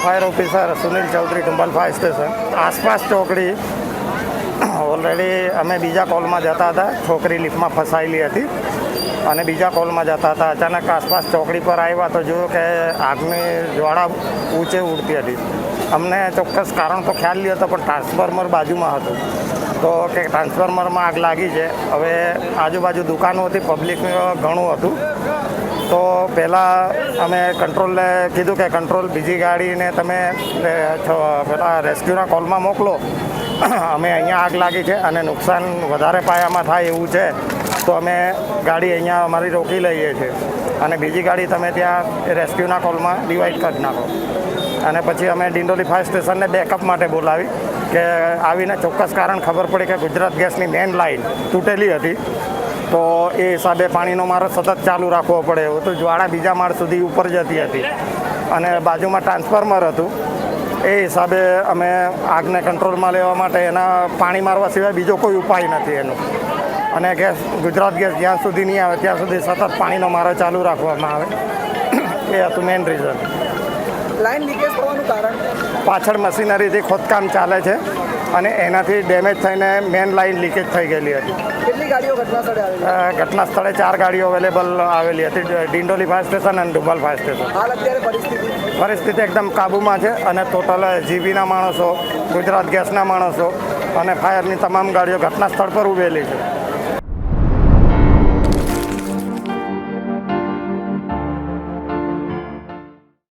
Fire officer Sunil Chaudhary ટુંબલ fire station આસપાસ ચોકડી ઓલરેડી અમે બીજા કોલમાં જતા હતા, છોકરી લિફ્ટમાં ફસાયેલી હતી અને બીજા કોલમાં જતા હતા. અચાનક આસપાસ ચોકડી પર આવ્યા તો જોયું કે આગની જ્વાળા ઊંચે ઉડતી હતી. અમને ચોક્કસ કારણ તો ખ્યાલ નહીં હતો, પણ ટ્રાન્સફોર્મર બાજુમાં હતું તો કે ટ્રાન્સફોર્મરમાં આગ લાગી છે. હવે આજુબાજુ દુકાનો હતી, પબ્લિક ઘણું હતું. તો પહેલાં અમે કંટ્રોલને કીધું કે કંટ્રોલ બીજી ગાડીને તમે પેલા રેસ્ક્યુના કોલમાં મોકલો, અમે અહીંયા આગ લાગી છે અને નુકસાન વધારે પાયામાં થાય એવું છે તો અમે ગાડી અહીંયા અમારી રોકી લઈએ છીએ અને બીજી ગાડી તમે ત્યાં રેસ્ક્યુના કોલમાં ડિવાઈડ કરી નાખો. અને પછી અમે ડિંડોલી ફાયર સ્ટેશનને બેકઅપ માટે બોલાવી કે આવીને ચોક્કસ કારણ ખબર પડી કે ગુજરાત ગેસની મેઇન લાઇન તૂટેલી હતી. તો એ હિસાબે પાણીનો મારો સતત ચાલુ રાખવો પડે એવું તો જ્વાળા બીજા માળ સુધી ઉપર જતી હતી અને બાજુમાં ટ્રાન્સફોર્મર હતું. એ હિસાબે અમે આગને કંટ્રોલમાં લેવા માટે એના પાણી મારવા સિવાય બીજો કોઈ ઉપાય નથી એનો. અને ગેસ ગુજરાત ગેસ જ્યાં સુધી નહીં આવે ત્યાં સુધી સતત પાણીનો મારો ચાલુ રાખવામાં આવે. એ હતું મેઇન રીઝન. લાઈન લીકેજ થવાનું કારણ પાછળ મશીનરીથી ખોદકામ ચાલે છે અને એનાથી ડેમેજ થઈને મેઇન લાઈન લીકેજ થઈ ગયેલી હતી. કેટલી ગાડીઓ ઘટના સ્થળે આવેલી? ઘટના સ્થળે 4 ગાડીઓ અવેલેબલ આવેલી હતી, ડિંડોલી ફાયર સ્ટેશન અને ડુંબલ ફાયર સ્ટેશન. હાલ અત્યારે પરિસ્થિતિ એકદમ કાબૂમાં છે અને ટોટલ જીબીના માણસો, ગુજરાત ગેસના માણસો અને ફાયરની તમામ ગાડીઓ ઘટના સ્થળ પર ઉભેલી છે.